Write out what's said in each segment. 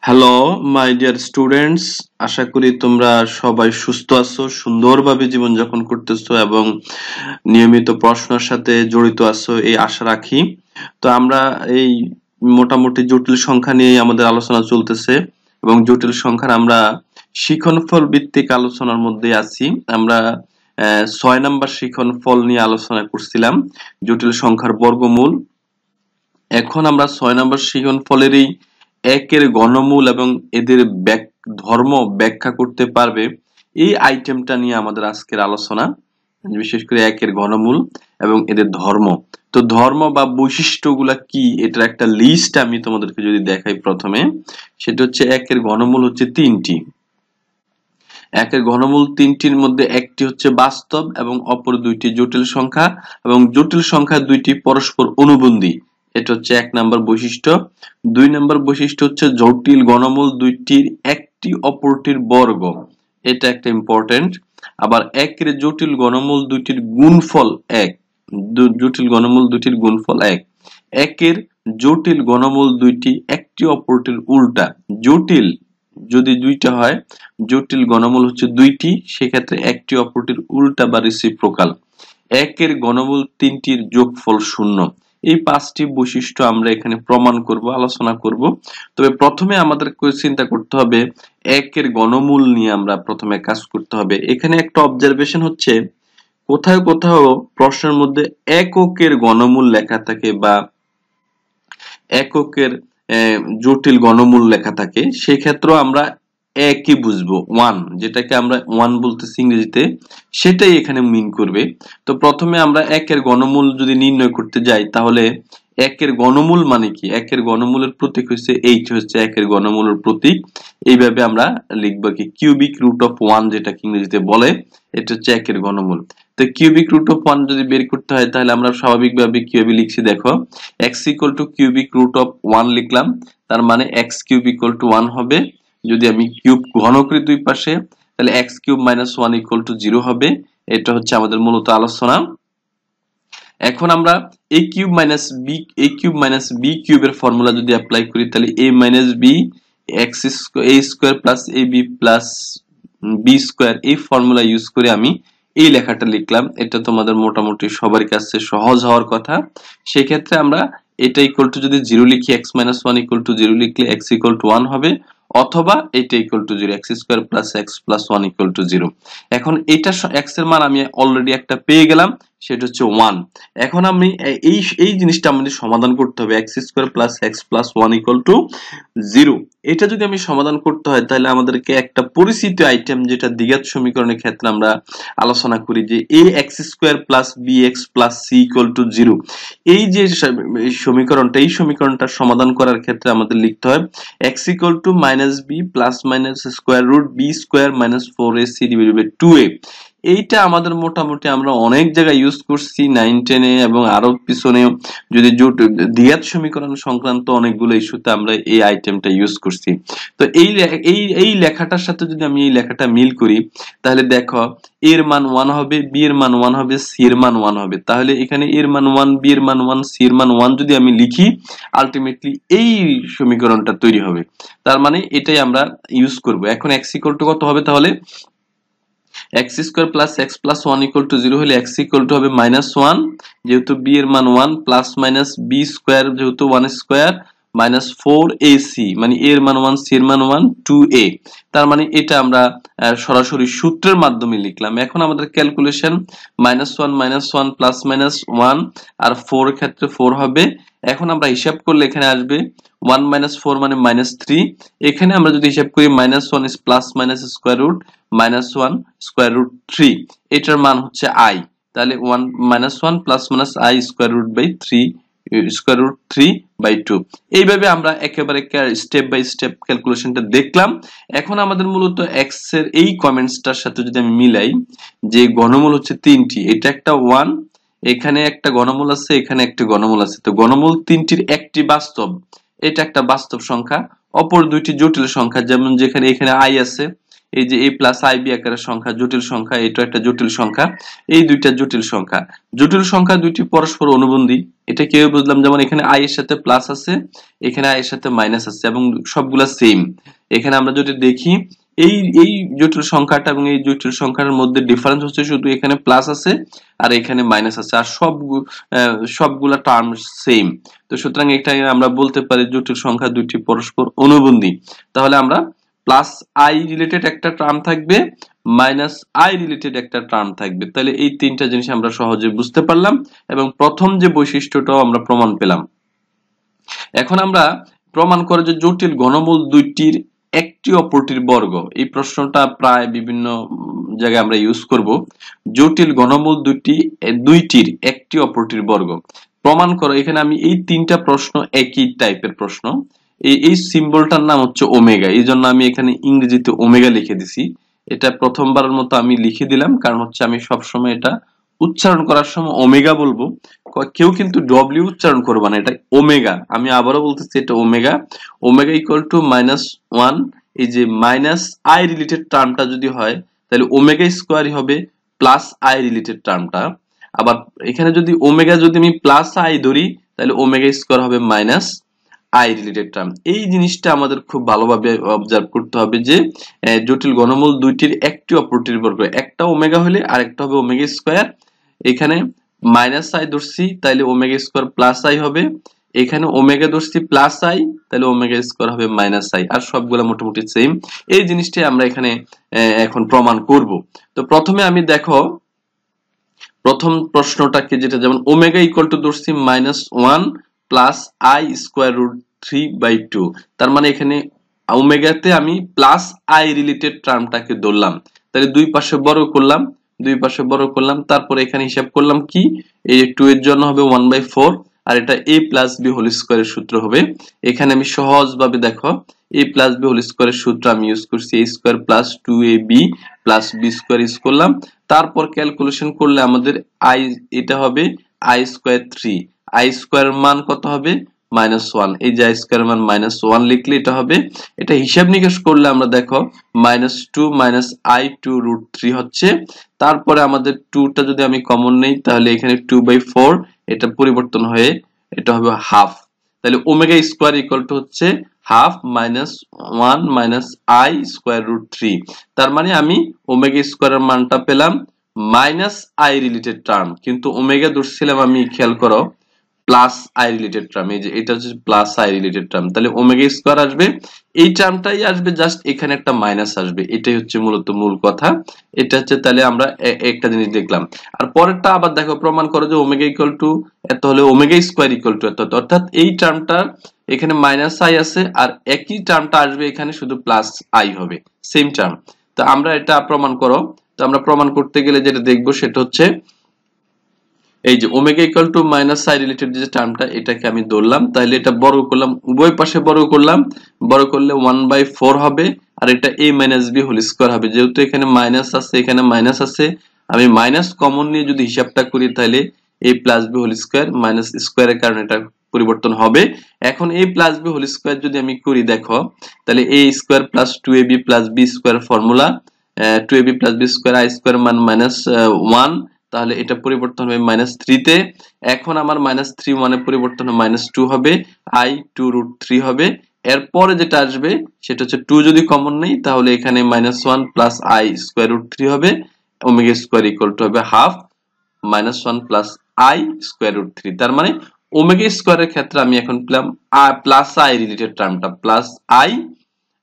Hello my dear students, আশা করি তোমরা সবাই সুস্থ আছো, সুন্দরভাবে জীবনযাপন করতেছো এবং নিয়মিত পড়াশোনার সাথে জড়িত আছো এই আশা রাখি। তো আমরা এই মোটামুটি জটিল সংখ্যা নিয়ে আমাদের আলোচনা চলতেছে এবং জটিল সংখ্যার আমরা শিক্ষণফল ভিত্তিক আলোচনার মধ্যে আছি। আমরা 6 নম্বর শিক্ষণফল নিয়ে আলোচনা করছিলাম, জটিল সংখ্যার বর্গমূল। এখন আমরা 6 নম্বর শিক্ষণফলেরই একের ঘনমূল এবং এদের ধর্ম ব্যাখ্যা করতে পারবে এই আইটেমটা নিয়ে আমাদের আজকের আলোচনা, বিশেষ করে একের ঘনমূল এবং এদের ধর্ম। তো ধর্ম বা বৈশিষ্ট্যগুলা কি, এটার একটা লিস্ট আমি তোমাদেরকে যদি দেখাই প্রথমে, সেটা হচ্ছে একের ঘনমূল হচ্ছে 3টি। একের ঘনমূল 3টির মধ্যে একটি হচ্ছে বাস্তব এবং অপর 2টি জটিল সংখ্যা, এবং জটিল সংখ্যা 2টি পরস্পর অনুবন্ধী। এটা হচ্ছে 1 নম্বর বৈশিষ্ট্য। 2 নম্বর বৈশিষ্ট্য হচ্ছে জটিল ঘনমূল 2টির একটি অপরটির বর্গ, এটা একটা ইম্পর্টেন্ট। আবার একের জটিল ঘনমূল 2টির গুণফল 1, জটিল ঘনমূল 2টির গুণফল 1। একের জটিল ঘনমূল 2টি একটি অপরটির উল্টা। জটিল যদি 2টা হয়, জটিল ঘনমূল হচ্ছে 2টি, সেক্ষেত্রে একটি অপরটির উল্টা বা রেসিপ্রোকাল। একের ঘনমূল 3টির যোগফল 0। এই 5টি বৈশিষ্ট্য আমরা এখানে প্রমাণ করব, আলোচনা করব। তবে প্রথমে আমাদের চিন্তা করতে হবে একের ঘনমূল নিয়ে আমরা প্রথমে কাজ করতে হবে। এখানে একটা অবজারভেশন হচ্ছে, কোথাও কোথাও প্রশ্নের মধ্যে এককের ঘনমূল লেখা থাকে বা এককের জটিল ঘনমূল লেখা থাকে, সেক্ষেত্রেও আমরা একই বুঝবো, 1, যেটাকে আমরা 1 বলতেছি ইংরেজিতে, সেটাই এখানে মিন করবে। তো প্রথমে আমরা একের ঘনমূল যদি নির্ণয় করতে যাই, তাহলে একের ঘনমূল মানে কি? একের ঘনমূলের প্রতীক হচ্ছে এইচ, হচ্ছে একের ঘনমূলের প্রতীক। এইভাবে আমরা লিখবো কি, কিউবিক রুট অফ 1, যেটাকে ইংরেজিতে বলে, এটা হচ্ছে একের ঘনমূল। তো কিউবিক রুট অফ 1 যদি বের করতে হয়, তাহলে আমরা স্বাভাবিকভাবে কিভাবে লিখছি দেখো, x equal to cubic root of 1 লিখলাম, তার মানে x কিউব ইকুয়াল টু 1 হবে। যদি আমি কিউব ঘন করি দুই পাশে, তাহলে x cube minus 1 equal to 0 হবে। এটা হচ্ছে আমাদের মূলত আলোচনা। এখন আমরা a কিউব মাইনাস b কিউবের ফর্মুলা যদি অ্যাপ্লাই করি, তাহলে a minus b x a স্কয়ার plus ab plus b square, এই ফর্মুলা ইউজ করে আমি এই লেখাটা লিখলাম। এটা তোমাদের মোটামুটি সবার কাছে সহজ হওয়ার কথা। সেই ক্ষেত্রে আমরা এটা ইকুয়াল টু যদি 0 লিখি, x মাইনাস 1 ইকুয়াল টু 0 লিখলে x ইকুয়াল টু 1 হবে, অথবা এটা equal to 0, x square plus x plus 1 equal to 0। এখন এটা x এর মান আমি অলরেডি একটা পেয়ে গেলাম, সেটা হচ্ছে 1। এখন আমি এই জিনিসটা আমাদের সমাধান করতে হবে, x square plus x plus 1 equal to 0। এটা যদি আমি সমাধান করতে হয়, তাহলে আমাদেরকে একটা পরিচিত আইটেম, যেটা দ্বিঘাত সমীকরণের ক্ষেত্রে আমরা আলোচনা করি, যে ax square plus bx plus c equal to 0। এই যে সমীকরণটা, এই সমীকরণটা সমাধান করার ক্ষেত্রে আমাদের লিখতে হয় x equal to minus b plus minus square root b square minus 4ac divided by 2a। এইটা আমাদের মোটামুটি আমরা অনেক জায়গায় ইউজ করছি, 9, 10 এ এবং আরো পিছনে, যদি দ্বিঘাত সমীকরণ সংক্রান্ত অনেকগুলো ইস্যুতে আমরা এই আইটেমটা ইউজ করছি। তো এই লেখাটার সাথে যদি আমি এই লেখাটা মিল করি, তাহলে দেখো এর মান 1 হবে, বি এর মান 1 হবে, সি এর মান 1 হবে। তাহলে এখানে এর মান 1, বি এর মান 1, সি এর মান 1 যদি আমি লিখি, আলটিমেটলি এই সমীকরণটা তৈরি হবে। তার মানে এটাই আমরা ইউজ করব। এখন x ইকুয়াল টু কত হবে, তাহলে x square plus x plus 1 equal to 0 হলে x ইকুয়াল টু হবে মাইনাস 1, যেহেতু b এর মান 1, প্লাস মাইনাস b স্কয়ার যেহেতু 1 স্কয়ার মাইনাস 4ac, মানে a এর মান 1, c এর মান 1, 2a। তার মানে এটা আমরা সরাসরি সূত্রের মাধ্যমে লিখলাম। এখন আমাদের ক্যালকুলেশন মাইনাস 1 প্লাস মাইনাস 1 আর 4 এর ক্ষেত্রে 4 হবে। এখন আমরা হিসাব করলে এখানে আসবে 1 মাইনাস 4 মানে মাইনাস 3। এখানে আমরা যদি হিসাব করি, minus 1 is plus minus square root minus 1 square root 3, এটার মান হচ্ছে i। তাহলে 1 minus 1 plus minus i square root by 3 square root 3 by 2। এইভাবে আমরা একেবারে স্টেপ বাই স্টেপ ক্যালকুলেশনটা দেখলাম। এখন আমাদের মূলত x এর এই কমেন্টসটার সাথে যদি আমি মিলাই, যে ঘনমূল হচ্ছে 3টি, এটা একটা 1, এখানে একটা ঘনমূল আছে, এখানে একটা ঘনমূল আছে। তো ঘনমূল 3টির একটি বাস্তব, এটা একটা বাস্তব সংখ্যা, অপর 2টি জটিল সংখ্যা, যেমন যেখানে এখানে i আছে, এই যে a প্লাস ib আকারের সংখ্যা জটিল সংখ্যা, এটা একটা জটিল সংখ্যা, এই দুইটা জটিল সংখ্যা। জটিল সংখ্যা দুইটি পরস্পর অনুবন্ধী, এটা কিভাবে বুঝলাম? যেমন এখানে i এর সাথে প্লাস আছে, এখানে i এর সাথে মাইনাস আছে এবং সবগুলা সেম। এখানে আমরা যদি দেখি এই এই জটিল সংখ্যাটা এবং এই জটিল সংখ্যার মধ্যে ডিফারেন্স হচ্ছে শুধু এখানে প্লাস আছে আর এখানে মাইনাস আছে, আর সবগুলা টার্ম সেম। তো সুতরাং এটা আমরা বলতে পারি জটিল সংখ্যা দুইটি পরস্পর অনুবন্ধী। তাহলে আমরা প্লাস আই রিলেটেড একটা টার্ম থাকবে, মাইনাস আই রিলেটেড একটা টার্ম থাকবে। তাহলে এই তিনটা জিনিস আমরা সহজে বুঝতে পারলাম এবং প্রথম যে বৈশিষ্ট্যটাও আমরা প্রমাণ পেলাম। এখন আমরা প্রমাণ করে যে জটিল ঘনমূল দুইটির একটি অপরটির বর্গ, এই প্রশ্নটা প্রায় বিভিন্ন জায়গায় আমরা ইউজ করব। জটিল ঘনমূল দুইটির একটি অপরটির বর্গ প্রমাণ করো। এখানে আমি এই তিনটা প্রশ্ন একই টাইপের প্রশ্ন। এই সিম্বলটার নাম হচ্ছে ওমেগা, এই জন্য আমি এখানে ইংরেজিতে ওমেগা লিখে দিছি। এটা প্রথমবারের মতো আমি লিখে দিলাম, কারণ হচ্ছে আমি সবসময় এটা উচ্চারণ করার সময় ওমেগা বলবো, কেউ কিন্তু ডব্লিউ উচ্চারণ করবে না, এটা ওমেগা। আমি আবারও বলতেছি এটা ওমেগা। Omega equal to -1। এই যে মাইনাস আই রিলেটেড টার্মটা যদি হয় তাহলে ওমেগা স্কোয়ারই হবে প্লাস আই রিলেটেড টার্মটা। আবার এখানে যদি ওমেগা যদি আমি প্লাস আই ধরি তাহলে ওমেগা স্কোয়ার হবে মাইনাস আই রিলেটেড টার্ম। এই জিনিসটা আমাদের খুব ভালোভাবে অবজার্ভ করতে হবে যে জটিল ঘনমূল দুইটির একটি অপরটির বর্গ, একটা ওমেগা হলে আরেকটা হবে ওমেগা স্কোয়ার। এখানে মাইনাস আই ধরছি তাহলে ওমেগা স্কোয়ার প্লাস আই হবে, এখানে ওমেগা ধরছি প্লাস আই তাহলে ওমেগা স্কোয়ার হবে মাইনাস আই, আর সবগুলা মোটামুটি সেম। এই জিনিসটাই আমরা এখানে এখন প্রমাণ করব। তো প্রথমে আমি দেখো প্রথম প্রশ্নটাকে, যেটা যেমন ওমেগা ইকুয়াল টু ধরছি -1 প্লাস আই স্কোয়ার রুট 3/2। তার মানে এখানে ওমেগাতে আমি প্লাস আই রিলেটেড টার্মটাকে ধরলাম, তাহলে দুই পাশে বর্গ করলাম, তারপরে এখানে হিসাব করলাম কি, এই 2 এর জন্য হবে 1/4, আর এটা a প্লাস b হোল স্কয়ারের সূত্র হবে। এখানে আমি সহজভাবে দেখো a প্লাস b হোল স্কয়ারের সূত্র আমি ইউজ করছি, a স্কয়ার plus 2ab plus b square use করলাম। তারপর ক্যালকুলেশন করলে আমাদের i এটা হবে i স্কয়ার 3, i স্কয়ার মান কত হবে -1। এই যে i স্কয়ার মান -1 লিখলে এটা হবে, এটা হিসাব নিকাশ করলে আমরা দেখো -2 i2 রুট 3 হচ্ছে। তারপরে আমাদের 2 টা যদি আমি কমন নেই তাহলে এখানে 2/4, এটা পরিবর্তন হয়ে এটা হবে হাফ। তাহলে ওমেগা স্কয়ার ইকুয়াল টু হচ্ছে হাফ -1 i স্কয়ার রুট 3। তার মানে আমি ওমেগা স্কয়ারের মানটা পেলাম মাইনাস আই রিলেটেড টার্ম, কিন্তু ওমেগা ধরছিলাম আমি, খেয়াল করো, প্লাস আই রিলেটেড টার্ম। এই যে এটা হচ্ছে প্লাস আই রিলেটেড টার্ম, তাহলে ওমেগা স্কয়ার আসবে, এই টার্মটাই আসবে, জাস্ট এখানে একটা মাইনাস আসবে। এটাই হচ্ছে মূলত মূল কথা। এটা হচ্ছে, তাহলে আমরা একটা জিনিস দেখলাম। আর পরেরটা আবার দেখো, প্রমাণ করো যে ওমেগা ইকুয়াল টু এত হলে ওমেগা স্কয়ার ইকুয়াল টু এত, অর্থাৎ এই টার্মটা এখানে মাইনাস আই আছে আর একই টার্মটা আসবে এখানে শুধু প্লাস আই হবে, সেম টার্ম। তো আমরা এটা প্রমাণ করো। তো আমরা প্রমাণ করতে গেলে যেটা দেখবো সেটা হচ্ছে এই যে omega equal to minus i related যে টার্মটা, এটাকে আমি ধরলাম, তাহলে এটা বর্গ করলাম, উভয় পাশে বর্গ করলাম, বর্গ করলে 1/4 হবে, আর এটা a minus b whole square হবে। যেহেতু এখানে মাইনাস আছে এখানে মাইনাস আছে, আমি মাইনাস কমন নিয়ে যদি হিসাবটা করি তাহলে a plus b whole square, minus স্কয়ারের কারণে এটা পরিবর্তন হবে। এখন a plus b whole square যদি আমি করি দেখো, তাহলে a স্কয়ার plus 2ab plus b square formula, 2ab plus b square i square মান -1, তাহলে এটা পরিবর্তন হবে -3 তে। এখন আমার -3 মানে পরিবর্তন হবে -2 হবে, i2 রুট 3 হবে। এরপরে যেটা আসবে সেটা হচ্ছে 2 যদি কমন নেই তাহলে এখানে -1 প্লাস i স্কয়ার রুট 3 হবে, ওমেগা স্কয়ার ইকুয়াল টু হবে half -1 plus i square root 3। তার মানে ওমেগা স্কয়ারের ক্ষেত্রে আমি এখন পেলাম প্লাস i রিলেটেড টার্মটা প্লাস i,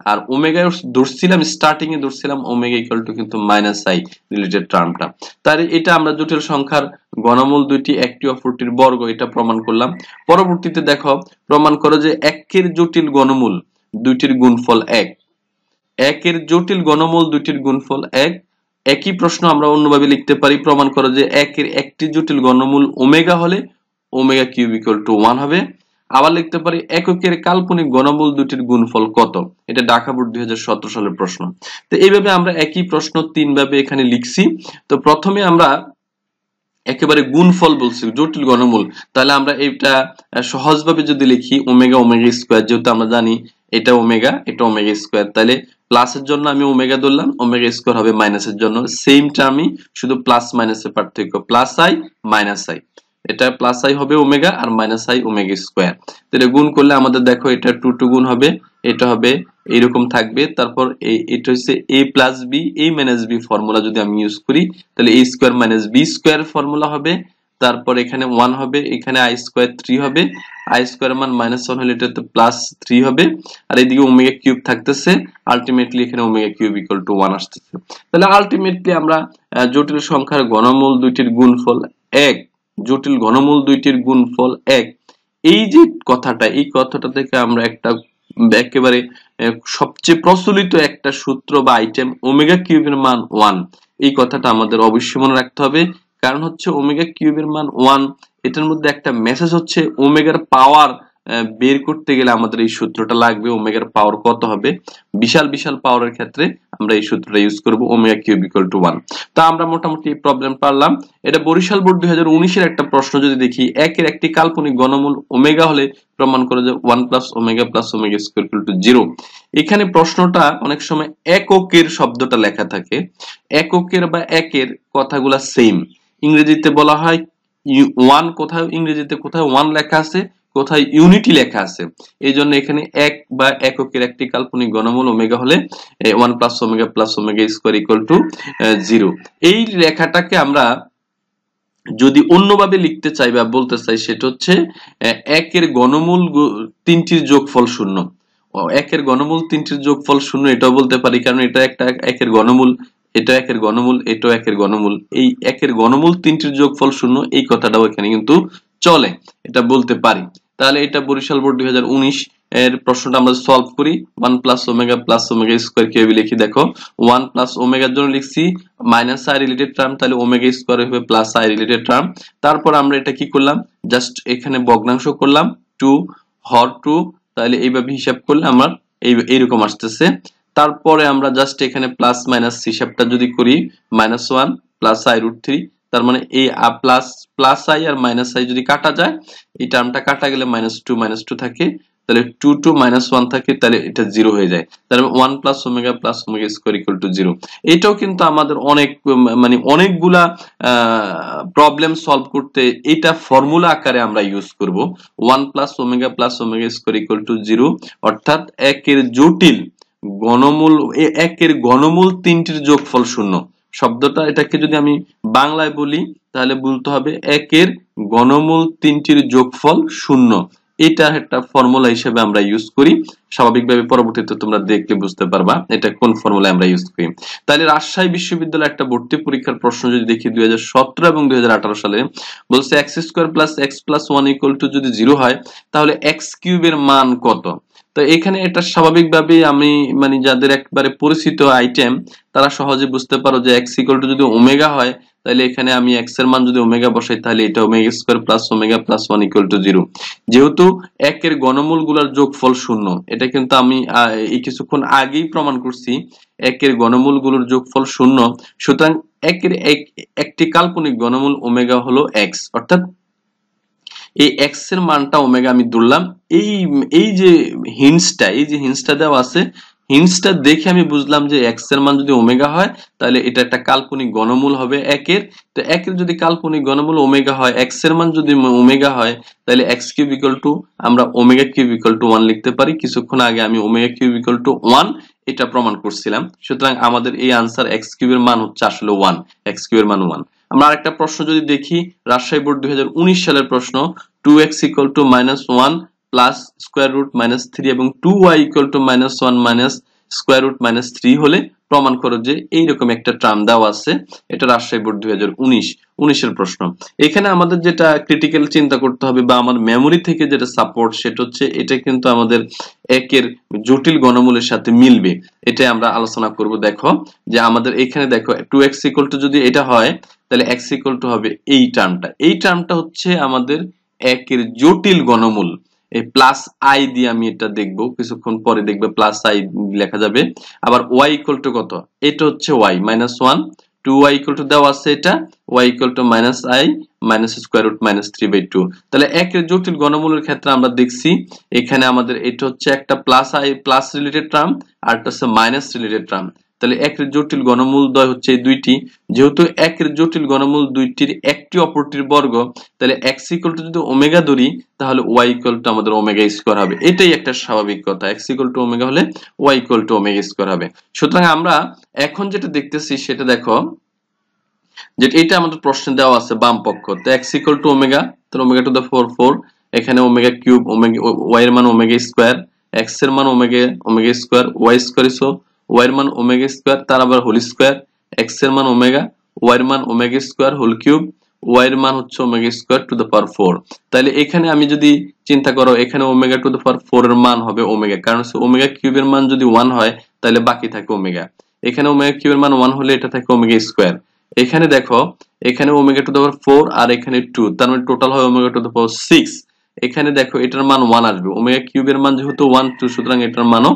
আর ওমেগা ধরছিলাম স্টার্টিং এ ধরছিলাম ওমেগা ইকুয়াল টু কিন্তু মাইনাস আই রিলেটেড টার্মটা। তাহলে এটা আমরা জটিল সংখ্যার ঘনমূল দুইটি একটি অপরটির বর্গ, এটা প্রমাণ করলাম। পরবর্তীতে দেখো, প্রমাণ করো যে একের জটিল ঘনমূল দুইটির গুণফল 1। একের জটিল ঘনমূল দুইটির গুণফল 1। একই প্রশ্ন আমরা অন্যভাবে লিখতে পারি, প্রমাণ করো যে একের একটি জটিল ঘনমূল ওমেগা হলে ওমেগা কিউব ইকুয়াল টু 1 হবে। আবার লিখতে পারি এককের কাল্পনিক ঘনমূল দুটির গুণফল কত, এটা ঢাকা বোর্ড 2017 সালের প্রশ্ন। তো এইভাবে আমরা একই প্রশ্ন তিন ভাবে এখানে লিখছি। তো প্রথমে আমরা একেবারে গুণফল বলছি জটিল ঘনমূল, তাহলে আমরা এটা সহজভাবে যদি লিখি ওমেগা ওমেগা স্কয়ার, যেহেতু আমরা জানি এটা ওমেগা স্কয়ার, তাহলে প্লাসের জন্য আমি ওমেগা ধরলাম, ওমেগা স্কয়ার হবে মাইনাসের জন্য, সেম টার্মই, শুধু প্লাস মাইনাসের পার্থক্য, প্লাস আই মাইনাস আই, এটা প্লাস আই হবে ওমেগা আর মাইনাস আই ওমেগা স্কয়ার। তাহলে গুণ করলে আমাদের দেখো এটা 2 টু গুণ হবে, এটা হবে এরকম থাকবে। তারপর এটা হচ্ছে a plus b, a minus b formula যদি আমি ইউজ করি তাহলে a square minus b square formula হবে। তারপর এখানে 1 হবে, এখানে আই স্কয়ার 3 হবে, আই স্কয়ার মান -1 হলে এটা তো প্লাস 3 হবে, আর এদিকে ওমেগা কিউব থাকতেছে, আলটিমেটলি এখানে ওমেগা কিউব ইকুয়াল টু 1 আসতেছে। তাহলে আলটিমেটলি আমরা জটিল সংখ্যার ঘনমূল দুইটির গুণফল 1, জটিল ঘনমূল দুইটির গুণফল 1, এই যে কথাটা, এই কথাটা থেকে আমরা একটা একেবারে সবচেয়ে প্রচলিত একটা সূত্র বা আইটেম ওমেগা কিউবের মান 1, এই কথাটা আমাদের অবশ্যই মনে রাখতে হবে। কারণ হচ্ছে ওমেগা কিউবের মান 1, এটার মধ্যে একটা মেসেজ হচ্ছে ওমেগার পাওয়ার বের করতে গেলে আমাদের এই সূত্রটা লাগবে। ওমেগার পাওয়ার কত হবে, বিশাল বিশাল পাওয়ারের ক্ষেত্রে আমরা এই সূত্রটা ইউজ করব, ওমেগা কিউব ইকুয়াল টু 1। তো আমরা মোটামুটি এই প্রবলেম পারলাম। এটা বরিশাল বোর্ড 2019 এর একটা প্রশ্ন যদি দেখি, একের একটি কাল্পনিক ঘনমূল ওমেগা হলে প্রমাণ করে যে 1 plus omega square equal two 0। এখানে প্রশ্নটা অনেক সময় এককের শব্দটা লেখা থাকে, এককের বা একের কথাগুলা সেম, ইংরেজিতে বলা হয় 1, কোথায় ইংরেজিতে কোথায় 1 লেখা আছে, কোথায় ইউনিটি লেখা আছে, এই জন্য এখানে এক বা এককের একটি কাল্পনিক ঘনমূল ওমেগা হলে 1 plus omega square equal two 0। এই লেখাটাকে আমরা যদি অন্যভাবে লিখতে চাই বা বলতে চাই, সেটা হচ্ছে একের ঘনমূল তিনটির যোগফল 0, একের ঘনমূল তিনটির যোগফল 0 এটাও বলতে পারি, কারণ এটা একটা একের ঘনমূল, এটা একের ঘনমূল, এটাও একের ঘনমূল, এই একের ঘনমূল তিনটির যোগফল 0, এই কথাটাও এখানে কিন্তু চলে, এটা বলতে পারি। তাহলে এটা বরিশাল বোর্ড 2019 এর প্রশ্নটা আমরা সলভ করি। 1 প্লাস ওমেগা স্কয়ার কিভাবে লিখি দেখো, 1 প্লাস ওমেগার জন্য লিখছি মাইনাস আই রিলেটেড টার্ম, তাহলে ওমেগা স্কয়ার হবে প্লাস আই রিলেটেড টার্ম। তারপর আমরা এটা কি করলাম, জাস্ট এখানে ভগ্নাংশ করলাম 2 হর 2, তাহলে এইভাবে হিসাব করলে আমার এইরকম আসতেছে। তারপরে আমরা জাস্ট এখানে প্লাস মাইনাস হিসাবটা যদি করি, -1 প্লাস আই রুট 3, তার মানে এই প্লাস আই আর মাইনাস আই যদি কাটা যায়, এই টার্মটা কাটা গেলে -2 থাকে, তাহলে 2 টু -1 থাকে, তাহলে এটা 0 হয়ে যায়। তাহলে 1 plus omega square equal two 0। এটাও কিন্তু আমাদের অনেক মানে অনেকগুলা প্রবলেম সলভ করতে এটা ফর্মুলা আকারে আমরা ইউজ করব। 1 plus omega square equal two 0, অর্থাৎ একের জটিল ঘনমূল, একের ঘনমূল তিনটির যোগফল 0 শব্দটা, এটাকে যদি আমি বাংলায় বলি তাহলে বলতে হবে একের ঘনমূল তিনটির যোগফল 0, এটা একটা ফর্মুলা হিসেবে আমরা ইউজ করি। স্বাভাবিকভাবে পরবর্তীতে তোমরা দেখলে বুঝতে পারবা এটা কোন ফর্মুলা আমরা ইউজ করি। তাহলে রাজশাহী বিশ্ববিদ্যালয়ের একটা ভর্তি পরীক্ষার প্রশ্ন যদি দেখি 2017 এবং 2018 সালে, বলছে x square plus x plus 1 equal to যদি 0 হয় তাহলে x কিউবের মান কত। তো এখানে এটা স্বাভাবিকভাবে আমি মানে যাদের একবারে পরিচিত আইটেম তারা সহজে বুঝতে পারো যে x ইকুয়াল টু যদি ওমেগা হয়, তাহলে এখানে আমি x এর মান যদি ওমেগা বসাই তাহলে এটা omega square plus omega plus 1 equal to 0। যেহেতু একের ঘনমূল গুলার যোগফল 0, এটা কিন্তু আমি এই কিছুক্ষণ আগেই প্রমাণ করছি, একের ঘনমূল গুলোর যোগফল 0, সুতরাং একের একটি কাল্পনিক ঘনমূল ওমেগা হলো x, অর্থাৎ এই x এর মানটা ওমেগা আমি ধরলাম। এই যে হিন্টসটা দেওয়া আছে, হিন্টসটা দেখে আমি বুঝলাম যে x এর মান যদি ওমেগা হয় তাহলে এটা একটা কাল্পনিক ঘনমূল হবে একের। তো একের যদি কাল্পনিক ঘনমূল ওমেগা হয়, x এর মান যদি ওমেগা হয়, তাহলে x কিউব ইকুয়াল টু আমরা ওমেগা কিউব ইকুয়াল টু 1 লিখতে পারি। কিছুক্ষণ আগে আমি ওমেগা কিউব ইকুয়াল টু 1 এটা প্রমাণ করছিলাম। সুতরাং আমাদের এই আনসার x কিউবের মান হচ্ছে আসলে 1, x কিউবের মান 1। আমরা আরেকটা প্রশ্ন যদি দেখি, রাজশাহী বোর্ড 2019 সালের প্রশ্ন, 2x equal to -1 plus square root -3 এবং 2y equal to -1 minus square root -3 হলে প্রমাণ করো যে এইরকম একটা টার্ম দেওয়া আছে। এটা রাজশাহী বোর্ড 2019 এর প্রশ্ন। এখানে আমাদের যেটা ক্রিটিক্যাল চিন্তা করতে হবে বা আমার মেমোরি থেকে যেটা সাপোর্ট, সেটা হচ্ছে এটা কিন্তু আমাদের একের জটিল ঘনমূলের সাথে মিলবে, এটাই আমরা আলোচনা করব। দেখো যে আমাদের এখানে দেখো 2x ইকুয়াল টু যদি এটা হয় তাহলে x ইকুয়াল টু হবে এই টার্মটা হচ্ছে আমাদের একের জটিল ঘনমূল। এই প্লাস আই দিয়ে আমি এটা দেখবো, কিছুক্ষণ পরে দেখবে প্লাস আই লেখা যাবে। আবার y ইকুয়াল টু কত, এটা হচ্ছে y -1 2y ইকুয়াল টু দেওয়া আছে এটা y equal to minus i minus square root minus 3/2। তাহলে একের জটিল ঘনমূলের ক্ষেত্রে আমরা দেখছি এখানে আমাদের এটা হচ্ছে একটা plus i plus related term আর এটা হচ্ছে মাইনাস রিলেটেড টার্ম। তাহলে একের জটিল ঘনমূল দ্বয় হচ্ছে এই দুইটি, যেহেতু একের জটিল ঘনমূল দুইটির একটি অপরটির বর্গ, তাহলে x ইকুয়াল টু যদি ওমেগা ধরি তাহলে y ইকুয়াল টু আমাদের ওমেগা স্কয়ার হবে। এটাই একটা স্বাভাবিক কথা, x ইকুয়াল টু ওমেগা হলে y equal two omega square হবে। সুতরাং আমরা এখন যেটা দেখতেছি সেটা দেখো যে এটা আমাদের প্রশ্নে দেওয়া আছে বাম পক্ষ, তো x ইকুয়াল টু ওমেগা, তাহলে ওমেগা টু দ্য 4 এখানে ওমেগা কিউব ওমেগা y এর মান ওমেগা স্কয়ার, x এর মান omega square, y square is y এর মান ওমেগা স্কয়ার তার আবার হোল স্কয়ার, x এর মান ওমেগা, y এর মান omega square whole cube, y এর মান হচ্ছে omega square to the power 4। তাহলে এখানে আমি যদি চিন্তা করো এখানে ওমেগা টু দ্য পাওয়ার 4 এর মান হবে ওমেগা, কারণ ওমেগা কিউবের মান যদি 1 হয় তাহলে বাকি থাকে ওমেগা। এখানে ওমেগা কিউবের মান 1 হলে এটা থাকে ওমেগা স্কয়ার। এখানে দেখো এখানে ওমেগা টু দ্য পাওয়ার 4 আর এখানে 2, তার মানে টোটাল হয় ওমেগা টু দ্য পাওয়ার 6। এখানে দেখো এটার মান 1 আসবে, ওমেগা কিউবের মান যেহেতু 1 2 সুতরাং এটার মানও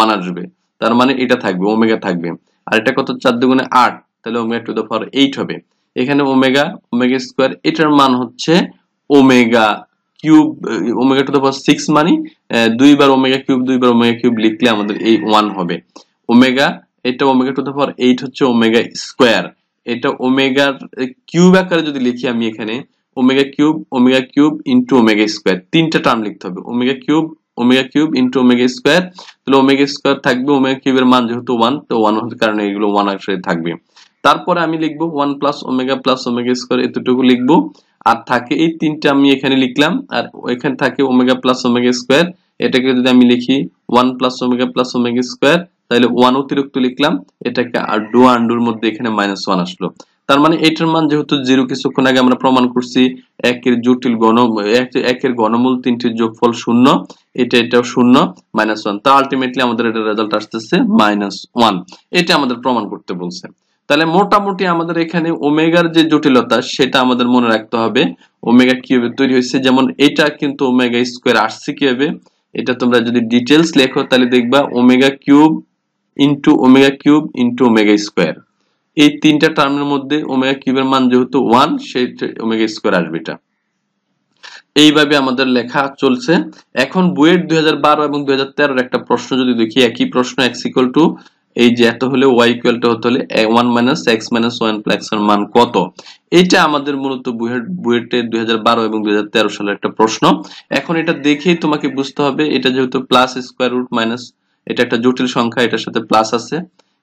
1 আসবে, তার মানে এটা থাকবে ওমেগা থাকবে। আর এটা কত 4 দুগুণে 8, তাহলে ওমেগা টু দ্য পাওয়ার 8 হবে। এখানে ওমেগা স্কয়ার এটার মান হচ্ছে omega cube, omega to the পাওয়ার 6 মানে দুইবার ওমেগা কিউব লিখলে আমাদের এই 1 হবে। ওমেগা এটা ওমেগা টু দ্য পাওয়ার 8 হচ্ছে ওমেগা স্কয়ার, এটা ওমেগার কিউব আকারে যদি লিখি আমি এখানে omega cube into omega square, তিনটা টার্ম লিখতে হবে, omega cube into omega square. তাহলে ওমেগা স্কয়ার থাকবে, ওমেগা কিউবের মান যেহেতু 1 তো 1 হওয়ার কারণে এগুলো 1 আকারে থাকবে। তারপরে আমি লিখবো 1 প্লাস ওমেগা স্কয়ার এতটুকু লিখবো, আর থাকে এই তিনটা আমি এখানে লিখলাম, আর এখানে থাকে ওমেগা প্লাস ওমেগা স্কয়ার, এটাকে যদি আমি লিখি 1 প্লাস ওমেগা স্কয়ার তাহলে 1 অতিরিক্ত লিখলাম, এটাকে আর ডু আন্ডুর মধ্যে এখানে -1 আসলো। তার মানে এটার মান যেহেতু 0 কিছুক্ষণ আগে আমরা প্রমাণ করছি একের ঘনমূল তিনটির যোগফল 0, এটাও 0 -1, তা আলটিমেটলি আমাদের এটা রেজাল্ট আসতেছে -1, এটা আমাদের প্রমাণ করতে বলছে। তাহলে মোটামুটি আমাদের এখানে ওমেগার যে জটিলতা সেটা আমাদের মনে রাখতে হবে, ওমেগা কিভাবে তৈরি হয়েছে, যেমন এটা কিন্তু ওমেগা স্কয়ার আসছে কিভাবে, এটা তোমরা যদি ডিটেইলস লেখো তাহলে দেখবা omega cube into omega square, এই তিনটা টার্মের মধ্যে ওমেগা কিউবের মান যেহেতু 1 সেই ওমেগা স্কয়ার আসবে। এটা এইভাবে আমাদের লেখা চলছে। এখন বুয়েট 2012 এবং 2013 এর একটা প্রশ্ন যদি দেখি, একই প্রশ্ন x ইকুয়াল টু এই যে এত হলে y ইকুয়াল টু হতে হলে 1 মাইনাস x মাইনাস 1 প্লাস এর মান কত, এটা আমাদের মূলত বুয়েটে 2012 এবং 2013 সালের একটা প্রশ্ন। এখন এটা দেখেই তোমাকে বুঝতে হবে এটা যেহেতু প্লাস স্কয়ার রুট মাইনাস, এটা একটা জটিল সংখ্যা, এটার সাথে প্লাস আছে,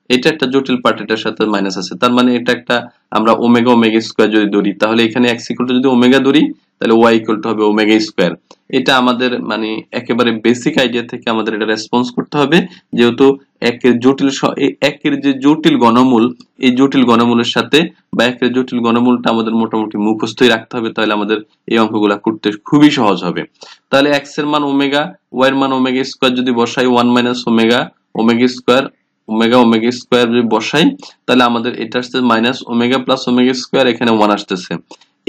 এটা একটা জটিল পার্ট, এটার সাথে মাইনাস আছে, তার মানে এটা একটা আমরা ওমেগা স্কয়ার যদি ধরি তাহলে এখানে x ইকুয়াল টু যদি ওমেগা ধরি তাহলে y ইকুয়াল টু হবে ওমেগা স্কয়ার। এটা আমাদের মানে একেবারে বেসিক আইডিয়া থেকে আমাদের এটা রেসপন্স করতে হবে, যেহেতু একের যে জটিল ঘনমূল, এই জটিল ঘনমূলের সাথে বা একের জটিল ঘনমূলটা আমাদের মোটামুটি মুখস্থই রাখতে হবে, তাহলে আমাদের এই অঙ্কগুলা করতে খুবই সহজ হবে। তাহলে x এর মান ওমেগা, y এর মান ওমেগা স্কয়ার যদি বসাই 1 minus omega square omega square যদি বসাই তাহলে আমাদের এটা আসছে minus omega plus omega square, এখানে 1 আসতেছে,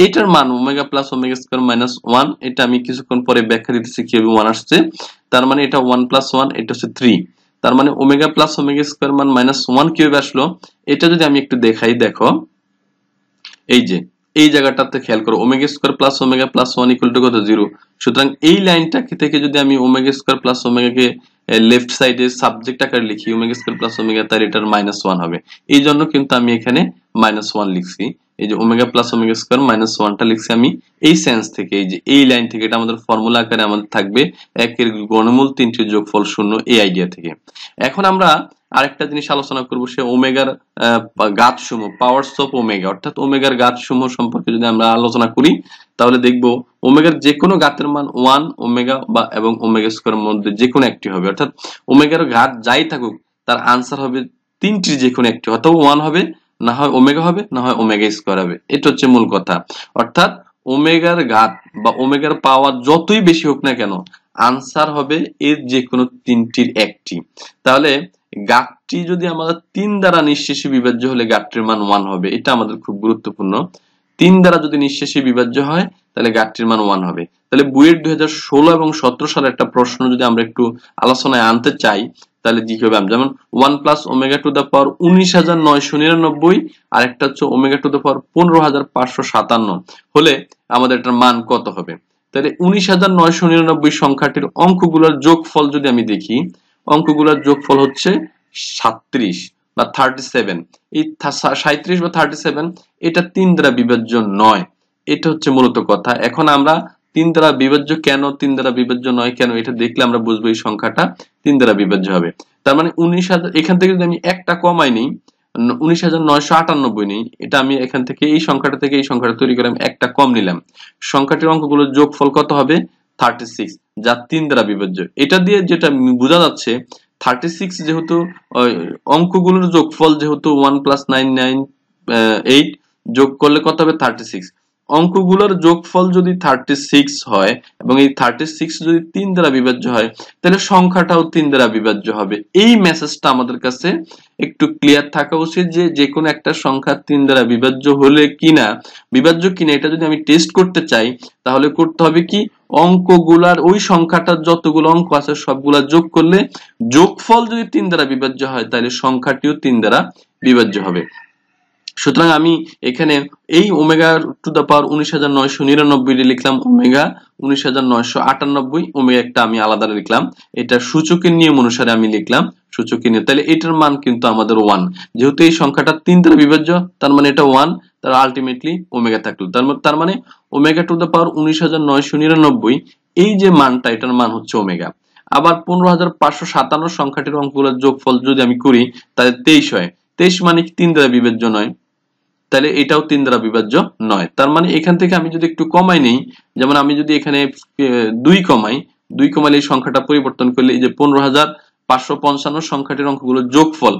এটার মান omega plus omega square minus 1, এটা আমি কিছুক্ষণ পরে ব্যাখ্যা দিতেছি কিভাবে 1 আসছে। তার মানে এটা 1 প্লাস 1 এটা হচ্ছে 3, তার মানে ওমেগা প্লাস ওমেগা স্কয়ার মান -1 কিভাবে আসলো, এটা যদি আমি একটু দেখাই, দেখো এই যে এই জায়গাটাতে খেয়াল করো omega square plus 1 equal to কত 0, সুতরাং এই লাইনটা থেকে যদি আমি ওমেগা স্কয়ার প্লাস ওমেগাকে লেফট সাইডে সাবজেক্ট আকারে লিখি ওমেগা স্কয়ার প্লাস ওমেগা, তার এটার -1 হবে, এই জন্য কিন্তু আমি এখানে -1 লিখছি, এই যে ওমেগা প্লাস ওমেগা স্কয়ার -1টা লিখছি আমি এই সেন্স থেকে, এই যে এই লাইন থেকে, এটা আমাদের ফর্মুলা আকারে আমাদের থাকবে একের ঘনমূল তিনটির যোগফল 0, এই আইডিয়া থেকে। এখন আমরা আরেকটা জিনিস আলোচনা করব, সে ওমেগার ঘাতসমূহ, পাওয়ারস অফ ওমেগা, অর্থাৎ ওমেগার ঘাতসমূহ সম্পর্কে যদি আমরা আলোচনা করি তাহলে দেখব ওমেগার যে কোনো ঘাতের মান 1 ওমেগা বা এবং ওমেগা স্কয়ারের মধ্যে যে কোনো একটি হবে, অর্থাৎ ওমেগার ঘাত যাই থাকুক তার আনসার হবে তিনটির যে কোনো একটি, অথবা 1 হবে, না হয় ওমেগা হবে, না হয় ওমেগা স্কয়ার হবে, এটা হচ্ছে মূল কথা। অর্থাৎ ওমেগার ঘাত বা ওমেগার পাওয়ার যতই বেশি হোক না কেন আনসার হবে এর যে কোনো তিনটির একটি। তাহলে ঘাতটি যদি আমাদের 3 দ্বারা নিঃশেষী বিভাজ্য হলে ঘাতটির মান 1 হবে, এটা আমাদের খুব গুরুত্বপূর্ণ। 3 দ্বারা যদি নিঃশেষী বিভাজ্য হয় তাহলে ঘাতটির মান 1 হবে। তাহলে বুয়েট 2016 এবং 17 সালের একটা প্রশ্ন যদি আমরা একটু আলোচনায় আনতে চাই তাহলে জি হবে যেমন 1 প্লাস ওমেগা টু দ্য পাওয়ার 19,999 আর একটা হচ্ছে ওমেগা টু দ্য পাওয়ার 15,557 হলে আমাদের এটার মান কত হবে। তাহলে 19,999 সংখ্যাটির অঙ্কগুলোর যোগফল যদি আমি দেখি, অঙ্কগুলোর যোগফল হচ্ছে 37 বা 37। এই 37 বা 37 এটা 3 দ্বারা বিভাজ্য নয়, এটা হচ্ছে মূলত কথা। এখন আমরা 3 দ্বারা বিভাজ্য কেন, 3 দ্বারা বিভাজ্য নয় কেন, এটা দেখলে আমরা বুঝবো এই সংখ্যাটা 3 দ্বারা বিভাজ্য হবে। তার মানে 19,000, এখান থেকে যদি আমি একটা কমাই নেই 19,998 নেই, এটা আমি এখান থেকে এই সংখ্যাটা থেকে এই সংখ্যাটা তৈরি করে আমি একটা কম নিলাম, সংখ্যাটির অঙ্কগুলোর যোগফল কত হবে 36, যা 3 দ্বারা বিভাজ্য। এটা দিয়ে যেটা বোঝা যাচ্ছে 36 যেহেতু অঙ্কগুলোর যোগফল যেহেতু 1 প্লাস 998 যোগ করলে কত হবে 36, অঙ্কগুলোর যোগফল যদি 36 হয় এবং এই 36 যদি 3 দ্বারা বিভাজ্য হয় তাহলে সংখ্যাটাও 3 দ্বারা বিভাজ্য হবে। এই মেসেজটা আমাদের কাছে একটু ক্লিয়ার থাকা উচিত যে যে কোনো একটা সংখ্যা 3 দ্বারা বিভাজ্য হলে কিনা, বিভাজ্য কিনা এটা যদি আমি টেস্ট করতে চাই তাহলে করতে হবে কি, অঙ্কগুলার ওই সংখ্যাটার যতগুলো অঙ্ক আছে সবগুলা যোগ করলে যোগফল যদি 3 দ্বারা বিভাজ্য হয় তাহলে সংখ্যাটিও 3 দ্বারা বিভাজ্য হবে। সুতরাং আমি এখানে এই ওমেগা টু দ্য পাওয়ার 19,999 লিখলাম ওমেগা 19,998, ওমেগা একটা আমি আলাদা লিখলাম, এটা সূচকের নিয়ম অনুসারে আমি লিখলাম সূচকের নিয়ম। তাহলে এটার মান কিন্তু আমাদের 1, যেহেতু এই সংখ্যাটা 3 দ্বারা বিভাজ্য তার মানে এটা 1, তার আলটিমেটলি ওমেগা থাকলো, তার মানে ওমেগা টু দ্য পাওয়ার 19,999 এই যে মানটা এটার মান হচ্ছে ওমেগা। আবার 15,557 সংখ্যাটির অঙ্কগুলোর যোগফল যদি আমি করি তাহলে 23 হয়, 23 মানে 3 দ্বারা বিভাজ্য নয়, তাহলে এটাও 3 দ্বারা বিভাজ্য নয়। তার মানে এখান থেকে আমি যদি একটু কমাই নেই, যেমন আমি যদি এখানে 2 কমাই, 2 কমালে এই সংখ্যাটা পরিবর্তন করলে এই যে 15,555 সংখ্যাটির অঙ্কগুলোর যোগফল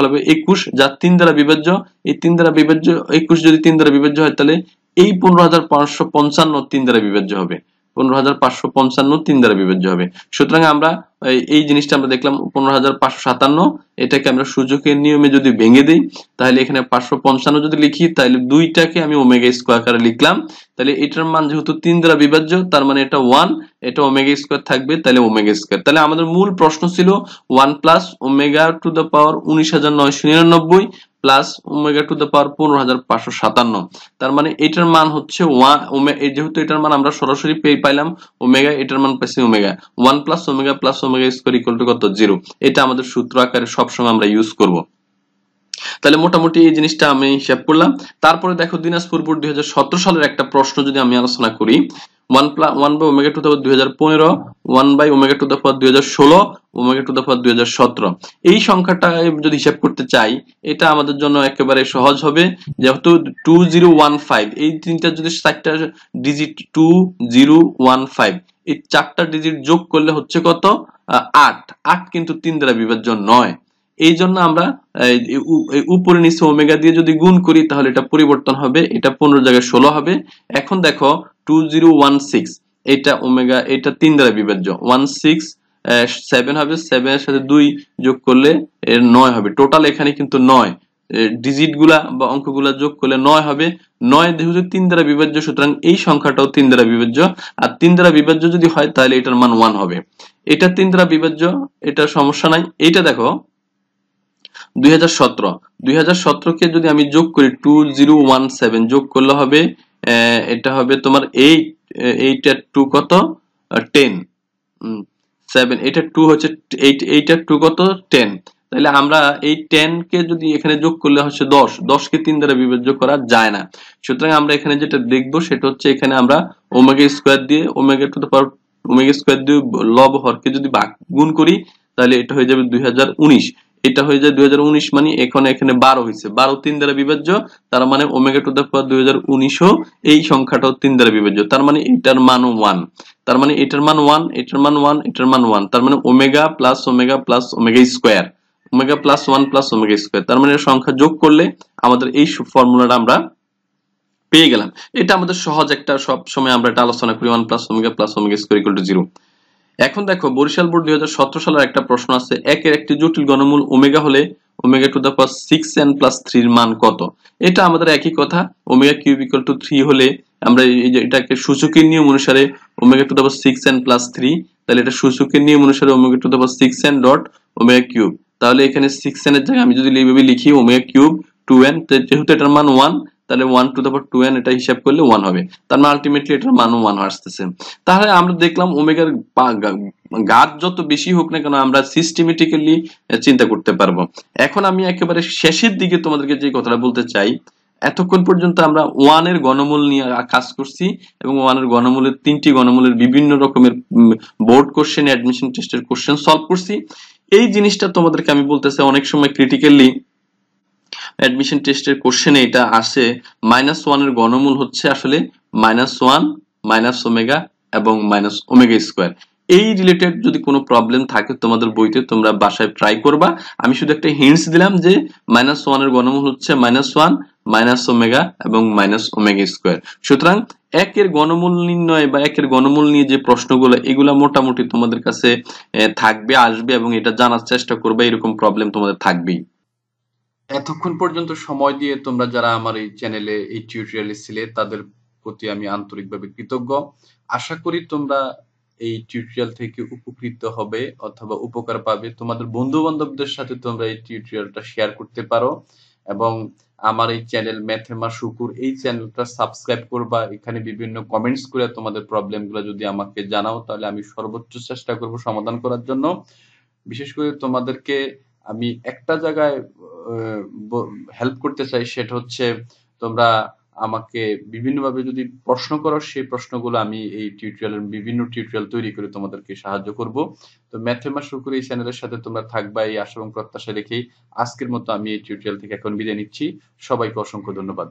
হবে 21, যা 3 দ্বারা বিভাজ্য। এই 3 দ্বারা বিভাজ্য 21 যদি 3 দ্বারা বিভাজ্য হয় তাহলে এই 15,555 3 দ্বারা বিভাজ্য হবে, 15,555 3 দ্বারা বিভাজ্য হবে। সুতরাং আমরা এই জিনিসটা আমরা দেখলাম 15,557, এটাকে আমরা সূচকের নিয়মে যদি ভেঙে দেই তাহলে এখানে 555 যদি লিখি তাহলে দুইটাকে আমি ওমেগা স্কয়ার আকারে লিখলাম, তাহলে এটার মান যেহেতু 3 দ্বারা বিভাজ্য তার মানে এটা 1, এটা ওমেগা স্কয়ার থাকবে, তাহলে ওমেগা স্কয়ার। তাহলে আমাদের মূল প্রশ্ন ছিল 1 plus omega to the power 19,999 plus omega to the পাওয়ার 15,557, তার মানে এটার মান হচ্ছে 1, যেহেতু এটার মান আমরা সরাসরি পাইলাম ওমেগা, এটার মান পাইছি omega, 1 plus omega square equal two কত 0, এটা আমাদের সূত্র আকারে সবসময় আমরা ইউজ করব। তাহলে মোটামুটি এই জিনিসটা আমি হিসাব করলাম। তারপরে দেখো দিনাজপুর বোর্ড 2017 সালের একটা প্রশ্ন যদি আমি আলোচনা করি, 1 বাই ওমেগা টু দ্য পাওয়ার 2015, 1 বাই omega to the power 2016, omega to the power 2017, এই সংখ্যাটা যদি হিসাব করতে চাই এটা আমাদের জন্য একেবারে সহজ হবে, যেহেতু 2015 এই তিনটা যদি 4টা ডিজিট 2015 এই 4টা ডিজিট যোগ করলে হচ্ছে কত 8 কিন্তু 3 দ্বারা বিভাজ্য নয়। এই জন্য আমরা উপরে নিচে ওমেগা দিয়ে যদি গুণ করি তাহলে এটা পরিবর্তন হবে, এটা 15 জায়গায় 16 হবে। এখন দেখো 2016 এটা ওমেগা, এটা 3 দ্বারা বিভাজ্য, 7 হবে, 7 এর সাথে 2 যোগ করলে এর 9 হবে, টোটাল এখানে কিন্তু 9, ডিজিট গুলা বা অঙ্কগুলা যোগ করলে 9 হবে, 9 যেহেতু 3 দ্বারা বিভাজ্য সুতরাং এই সংখ্যাটাও 3 দ্বারা বিভাজ্য, আর 3 দ্বারা বিভাজ্য যদি হয় তাহলে এটার মান 1 হবে। এটা 3 দ্বারা বিভাজ্য, এটা সমস্যা নাই। এইটা দেখো 2017 কে যদি আমি যোগ করি 2017 যোগ করলে হবে এটা হবে তোমার 8 এর 2 কত 10, 7 এটা 2 হচ্ছে 8 এর 2 কত 10, তাহলে আমরা এই 10 কে যদি এখানে যোগ করলে হচ্ছে 10 কে 3 দ্বারা বিভাজ্য করা যায় না। সুতরাং আমরা এখানে যেটা দেখব সেটা হচ্ছে এখানে আমরা ওমেগা স্কয়ার দিয়ে omega to the power omega square দিয়ে লব হরকে যদি গুণ করি তাহলে এটা হয়ে যাবে 2019, এটা হয়ে যায় 2019 মানে এখানে 12 হয়েছে, 12 3 দ্বারা বিভাজ্য, তার মানে ওমেগা টু দ্য পাওয়ার 2019 এই সংখ্যাটাও 3 দ্বারা বিভাজ্য, তার মানে এটার মানও 1, তার মানে এটার মান 1, এটার মান 1, এটার মান 1, তার মানে omega plus omega plus omega square, omega plus 1 plus omega square, তার মানে সংখ্যা যোগ করলে আমাদের এই ফর্মুলাটা আমরা পেয়ে গেলাম। এটা আমাদের সহজ একটা, সব সময় আমরা এটা আলোচনা করি 1 plus omega square equal two 0। এখন দেখো বরিশাল বোর্ড 2017 সালের একটা প্রশ্ন আছে, একের একটি জটিল ঘনমূল ওমেগা হলে omega to the power 6n plus 3 এর মান কত? এটা আমাদের একই কথা, ওমেগা কিউব ইকুয়াল টু 3 হলে আমরা এটাকে সূচকের নিয়ম অনুসারে omega to the power 6n plus 3, তাহলে এটা সূচকের নিয়ম অনুসারে omega to the power 6n dot omega cube. তাহলে এখানে 6n এর জায়গায় আমি যদি এইভাবে লিখি ওমেগা কিউব 2n, যেহেতু এটার মান 1, তাহলে 1 টু দ্য পাওয়ার 2n এটা হিসাব করলে 1 হবে। তার মানে আলটিমেটলি এটার মানও 1 আসতেছে। তাহলে আমরা দেখলাম ওমেগার ঘাত যত বেশি হোক না কেন আমরা সিস্টেমেটিক্যালি চিন্তা করতে পারবো। এখন আমি একেবারে শেষের দিকে তোমাদেরকে যে কথাটা বলতে চাই, এতক্ষণ পর্যন্ত আমরা 1 এর ঘনমূল নিয়ে কাজ করছি এবং 1 এর ঘনমূলের 3টি ঘনমূলের বিভিন্ন রকমের বোর্ড কোশ্চেন, অ্যাডমিশন টেস্টের কোশ্চেন সলভ করছি। এই জিনিসটা তোমাদেরকে আমি বলতে চাই, অনেক সময় ক্রিটিক্যালি অ্যাডমিশন টেস্টের কোশ্চেনে এটা আসে -1 এর ঘনমূল হচ্ছে আসলে -1 মাইনাস ওমেগা এবং মাইনাস ওমেগা স্কয়ার। এই রিলেটেড যদি কোনো প্রবলেম থাকে তোমাদের বইতে, তোমরা বাসায় ট্রাই করবা। আমি শুধু একটা হিন্টস দিলাম যে -1 এর ঘনমূল হচ্ছে -1 মাইনাস ওমেগা এবং মাইনাস ওমেগা স্কয়ার। সুতরাং একের ঘনমূল নির্ণয় বা একের ঘনমূল নিয়ে যে প্রশ্নগুলো, এগুলা মোটামুটি তোমাদের কাছে থাকবে, আসবে, এবং এটা জানার চেষ্টা করবে। এরকম প্রবলেম তোমাদের থাকবেই। এতক্ষণ পর্যন্ত সময় দিয়ে তোমরা যারা আমার এই চ্যানেলে এই টিউটোরিয়ালে ছিলে, তাদের প্রতি আমি আন্তরিকভাবে কৃতজ্ঞ। আশা করি তোমরা এই টিউটোরিয়াল থেকে উপকৃত হবে অথবা উপকার পাবে। তোমাদের বন্ধু বান্ধবদের সাথে তোমরা এই টিউটোরিয়ালটা শেয়ার করতে পারো এবং আমার এই চ্যানেল ম্যাথেমা শুকুর, এই চ্যানেলটা সাবস্ক্রাইব করবা। এখানে বিভিন্ন কমেন্টস করে তোমাদের প্রবলেমগুলো যদি আমাকে জানাও, তাহলে আমি সর্বোচ্চ চেষ্টা করব সমাধান করার জন্য। বিশেষ করে তোমাদেরকে আমি একটা জায়গায় হেল্প করতে চাই, সেটা হচ্ছে তোমরা আমাকে বিভিন্নভাবে যদি প্রশ্ন করো, সেই প্রশ্নগুলো আমি এই টিউটোরিয়ালের বিভিন্ন টিউটোরিয়াল তৈরি করে তোমাদেরকে সাহায্য করব। তো ম্যাথেমা শুকুর এই চ্যানেলের সাথে তোমরা থাকবা, এই আশা এবং প্রত্যাশা রেখেই আজকের মতো আমি এই টিউটোরিয়াল থেকে এখন বিদায় নিচ্ছি। সবাইকে অসংখ্য ধন্যবাদ।